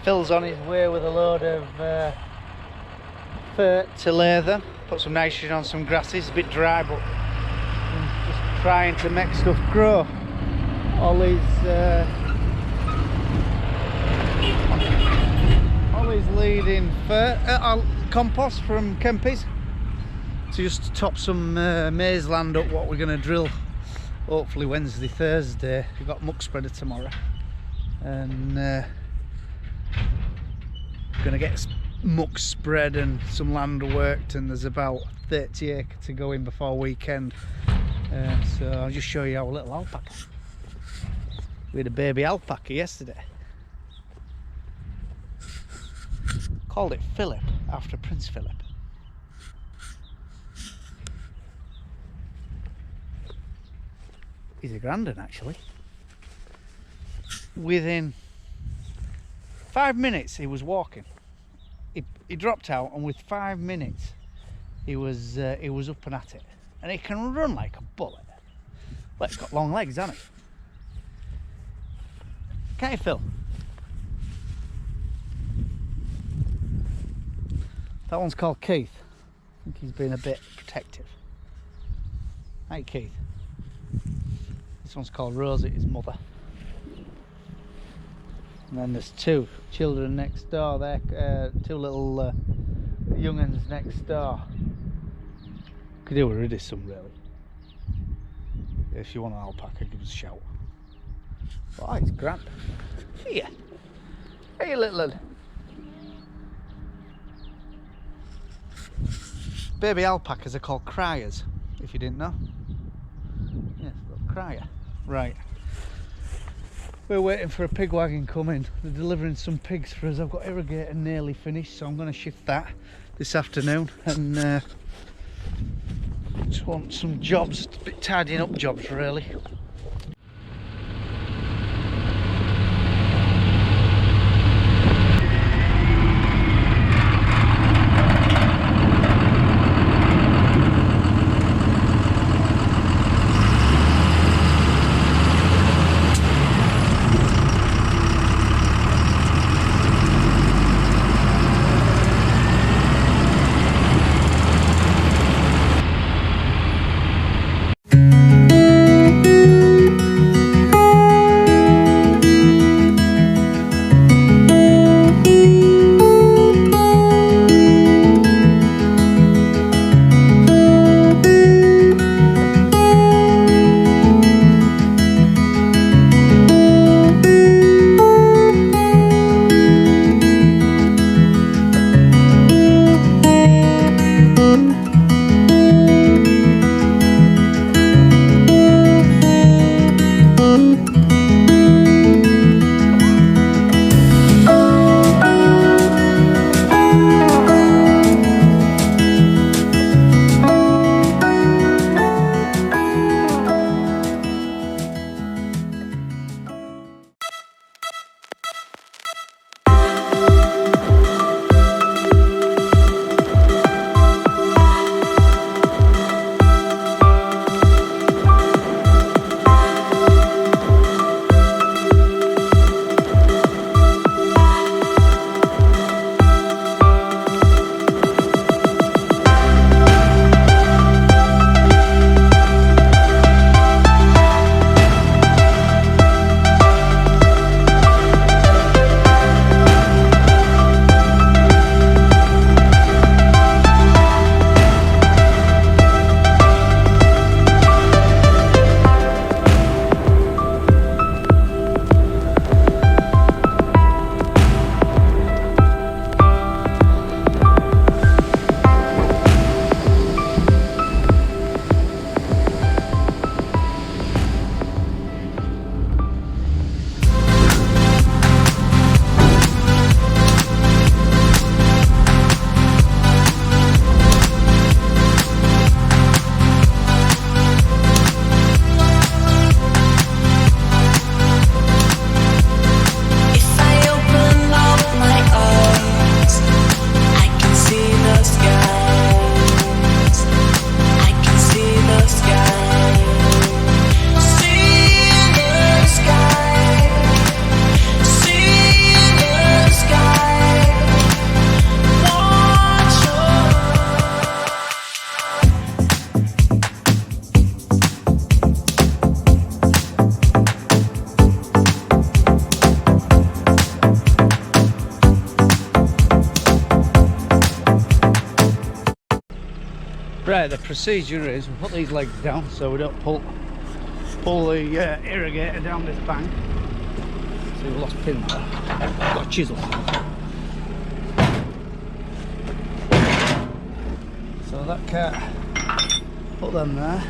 Phil's on his way with a load of fert to lay them. Put some nitrogen on some grasses. It's a bit dry, but I'm just trying to make stuff grow. All these leading compost from Kempy's to just top some maize land up, what we're going to drill hopefully Wednesday, Thursday. We've got muck spreader tomorrow, and going to get muck spread and some land worked, and there's about 30 acre to go in before weekend. So I'll just show you our little alpaca. We had a baby alpaca yesterday. Called it Philip after Prince Philip. He's a grandin actually. Within 5 minutes he was walking. He dropped out, and with 5 minutes he was up and at it. And he can run like a bullet. Well, it's got long legs, hasn't it? Can't you, Phil? That one's called Keith. I think he's been a bit protective. Hey, Keith. This one's called Rosie, his mother. And then there's two children next door. They're two little young'uns next door. Could do with rid of some, really. If you want an alpaca, give us a shout. Oh, it's grand. Here. Hey, little lad. Baby alpacas are called criers, if you didn't know. Yeah, little crier. Right. We're waiting for a pig wagon coming. They're delivering some pigs for us. I've got Irrigator nearly finished, so I'm going to shift that this afternoon, and just want some jobs, a bit tidying up jobs really. Right, the procedure is we put these legs down so we don't pull the irrigator down this bank. See, we lost pin there. Got a chisel. So that cat, put them there.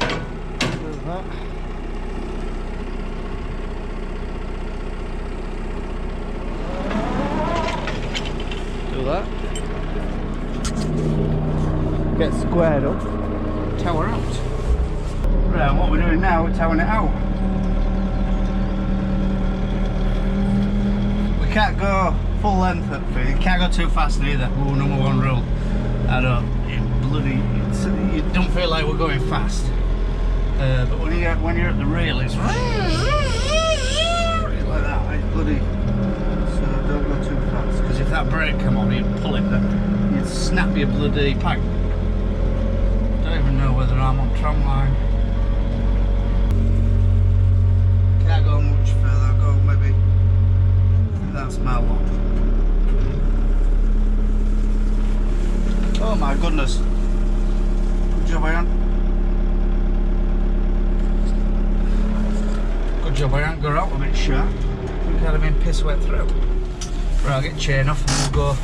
Do that. Do that. Get squared up. Tower out. Right, what we're doing now, we're towing it out. We can't go full length at feed. You can't go too fast either. Ooh, number one rule. I don't. You don't feel like we're going fast. But when you're at the rail, it's like that. It's bloody. So don't go too fast. Because if that brake come on, you'd pull it. You'd snap your bloody pipe. Don't even know whether I'm on tram line. Can't go much further. I'll go maybe. I think that's mile long. Oh my goodness. Good job, Arion. Good job, Arion. Got out a bit sharp. We've had him in piss wet through. Right, I'll get chain off and we'll go.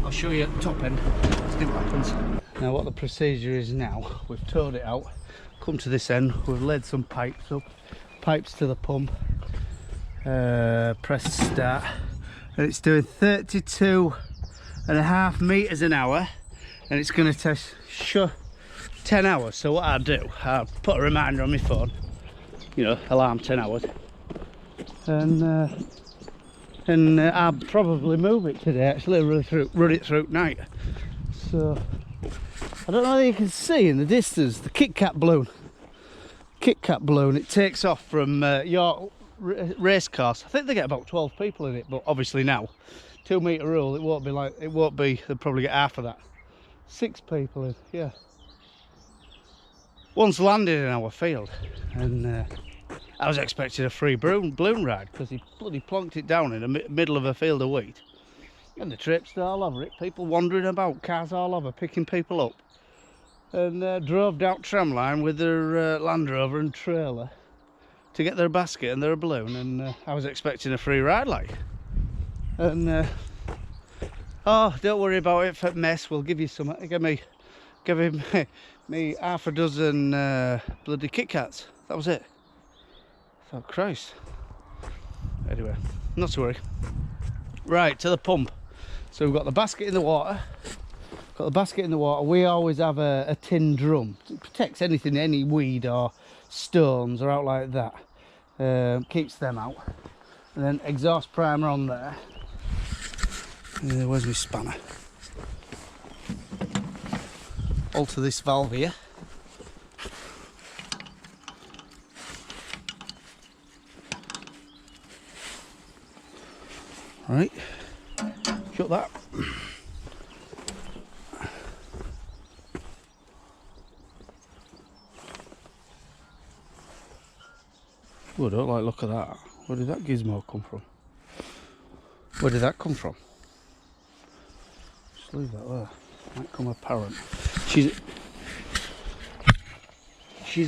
I'll show you at the top end. Let's see what happens. Now, what the procedure is now, we've towed it out, come to this end, we've laid some pipes up, pipes to the pump, press start, and it's doing 32.5 meters an hour. And it's going to test 10 hours. So what I'll do, I'll put a reminder on my phone, you know, alarm 10 hours, and I'll probably move it today. Actually, run it through night. So I don't know whether you can see in the distance the Kit Kat balloon. Kit Kat balloon. It takes off from York race course. I think they get about 12 people in it, but obviously now 2 metre rule. It won't be. They'll probably get half of that. 6 people in, yeah. Once landed in our field, and I was expecting a free balloon ride because he bloody plonked it down in the middle of a field of wheat. And the trips all over it, people wandering about, cars all over, picking people up. And drove down tramline with their Land Rover and trailer to get their basket and their balloon, and I was expecting a free ride like. And oh, don't worry about it for mess, we'll give you some. Give him me half a dozen bloody Kit Kats. That was it. Oh Christ. Anyway, not to worry. Right, to the pump. So we've got the basket in the water. Got the basket in the water. We always have a tin drum. It protects anything, any weed or stones or out like that. Keeps them out. And then exhaust primer on there. Where's my spanner? Alter this valve here. Right, shut that. Oh, I don't like the look of that. Where did that gizmo come from? Where did that come from? Just leave that there. Might come apparent. She's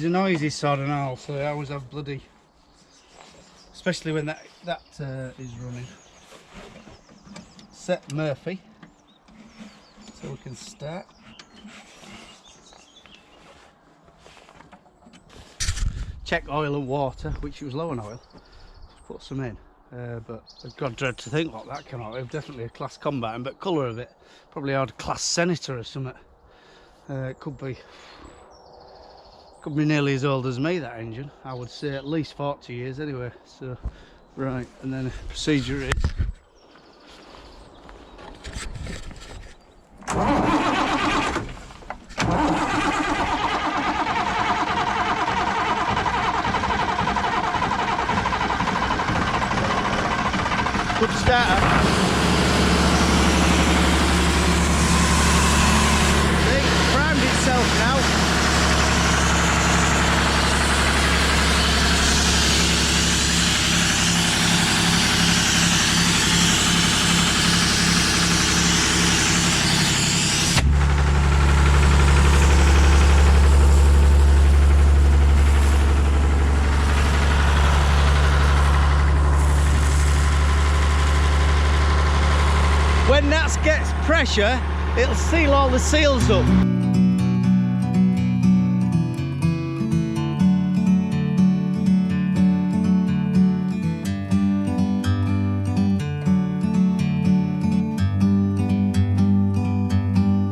a noisy sod and all, so I always have bloody, especially when that is running. Set Murphy, so we can start. Check oil and water, which was low on oil. Just put some in. But God dread to think what that came out with. Definitely a Claas combat, but colour of it probably had Claas Senator or something. It could be nearly as old as me, that engine. I would say at least 40 years anyway. So right, and then the procedure is good starter. See, it's primed itself now. when that gets pressure, it'll seal all the seals up.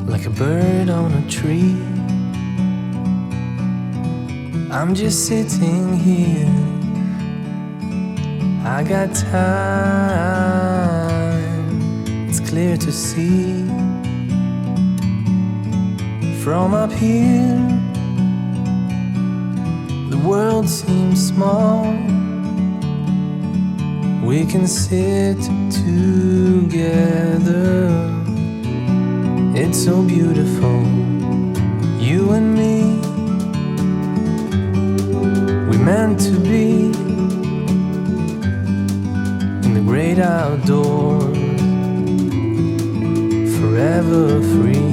Like a bird on a tree, I'm just sitting here. I got time, it's clear to see. From up here, the world seems small. We can sit together. It's so beautiful, you and me. We meant to be in the great outdoors, forever free.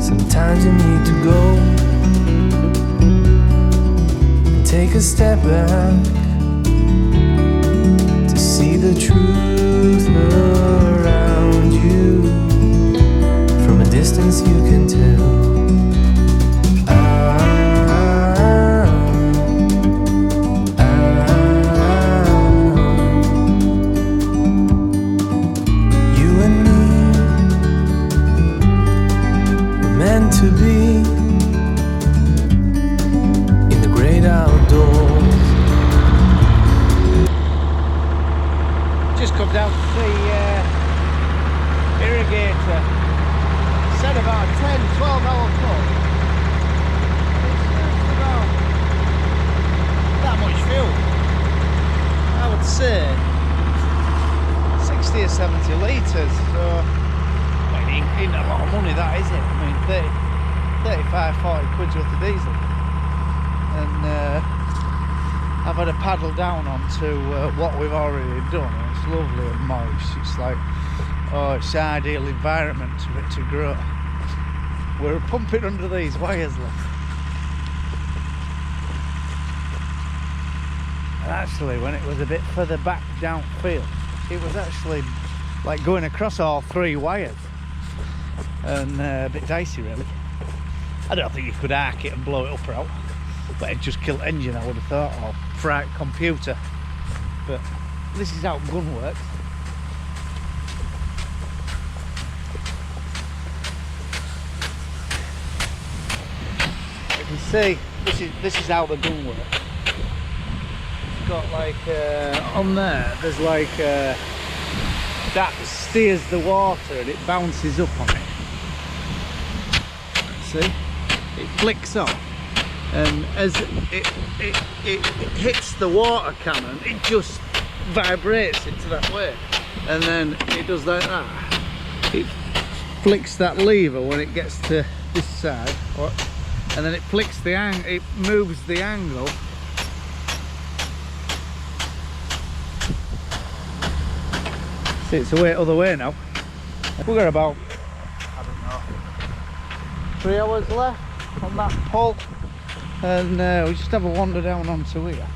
Sometimes you need to go and take a step back to see the truth around you. From a distance you can tell. You and me were meant to be in the great outdoors. Just come down to see Irrigator. Said about a 10-12 hour cut. It's about that much fuel. I would say 60 or 70 litres. So, I mean, ain't a lot of money that, is it? I mean, 35-40 quid's worth of diesel. And I've had a paddle down onto what we've already done. It's lovely and moist. It's like, oh, it's the ideal environment for it to grow. We're pumping under these wires, look. And actually, when it was a bit further back downfield, it was actually like going across all three wires. And a bit dicey, really. I don't think you could arc it and blow it up or out. But it'd just kill the engine, I would have thought, or fright computer. But this is how gun works. You can see this is how the gun works. It's got like on there's like that steers the water and it bounces up on it. See, it flicks up. And as it hits the water cannon, it just vibrates into that way, and then it does like that. It flicks that lever when it gets to this side, and then it flicks the angle. It moves the angle. See, it's the other way now. We've got about, I don't know, 3 hours left on that pull. And we just have a wander down onto here.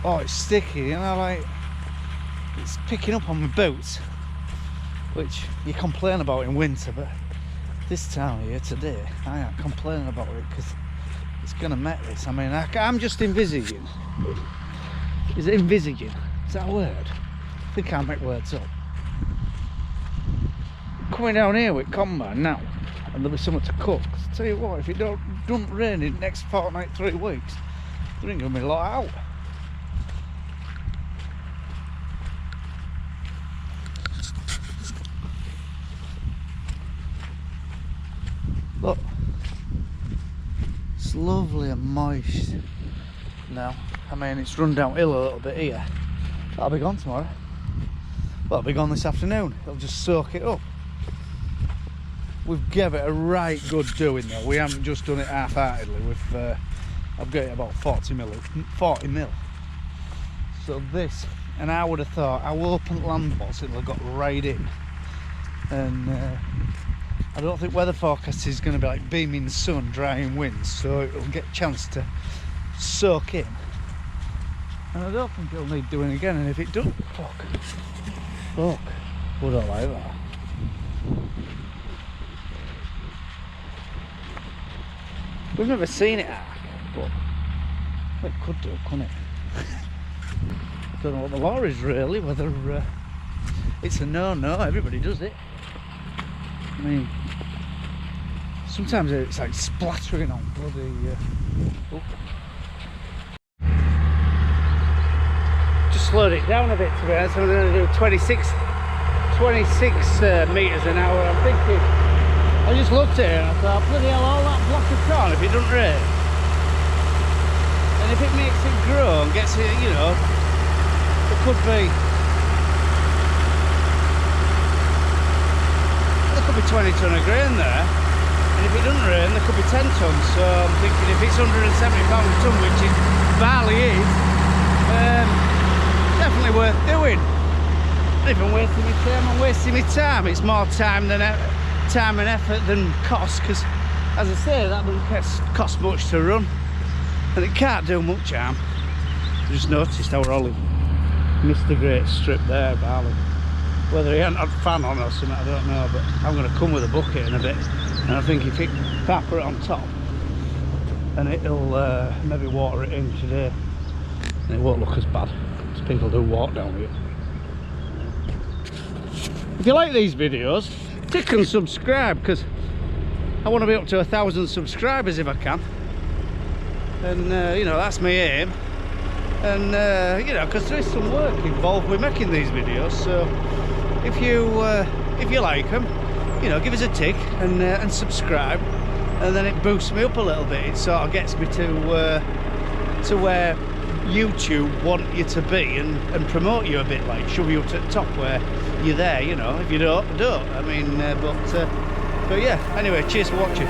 Oh, it's sticky, you know, like it's picking up on my boots, which you complain about in winter, but this time of year today I ain't complaining about it because it's gonna make this. I mean, I'm just envisaging. Is it envisaging? Is that a word? I think I make words up. Coming down here with combine now, and there'll be something to cook. So tell you what, if it don't rain in the next fortnight, 3 weeks, there ain't gonna be a lot out. Look, it's lovely and moist now. I mean, it's run downhill a little bit here. That'll be gone tomorrow. Well, it'll be gone this afternoon. It'll just soak it up. We've gave it a right good doing though. We haven't just done it half-heartedly. I've got it about 40 mil. So So this, and I would have thought how open land was, it'll have got right in. And I don't think weather forecast is going to be like beaming sun, drying winds, so it'll get a chance to soak in. And I don't think it'll need doing again, and if it does, fuck, would I like that? We've never seen it arc, but it could do, couldn't it? Don't know what the law is really, whether it's a no-no, everybody does it. I mean, sometimes it's like splattering on bloody... Just slowed it down a bit to be honest. I'm going to do 26 metres an hour. I'm thinking, I just looked at it and I thought, bloody hell, all that block of corn if it doesn't rain. And if it makes it grow and gets it, you know, there could be 20 tonne of grain there, and if it doesn't rain there could be 10 tonnes. So I'm thinking if it's 170 pounds a tonne, which it barely is, definitely worth doing. Not even wasting my time, I'm wasting my time. It's more time and effort than cost, because as I say, that doesn't cost much to run and it can't do much harm. I just noticed how Ollie missed a great strip there, barley. Whether he hadn't had fan on or something, I don't know, but I'm going to come with a bucket in a bit, and I think if I put it on top, and it'll maybe water it in today, and it won't look as bad, because people do walk down here. If you like these videos, tick and subscribe, because I want to be up to 1,000 subscribers if I can, and you know, that's my aim. And you know, because there is some work involved with making these videos, so if you like them, you know, give us a tick and subscribe, and then it boosts me up a little bit. It sort of gets me to where YouTube want you to be, and promote you a bit, like shove you up to the top where you're there. You know, if you don't. I mean, but yeah. Anyway, cheers for watching.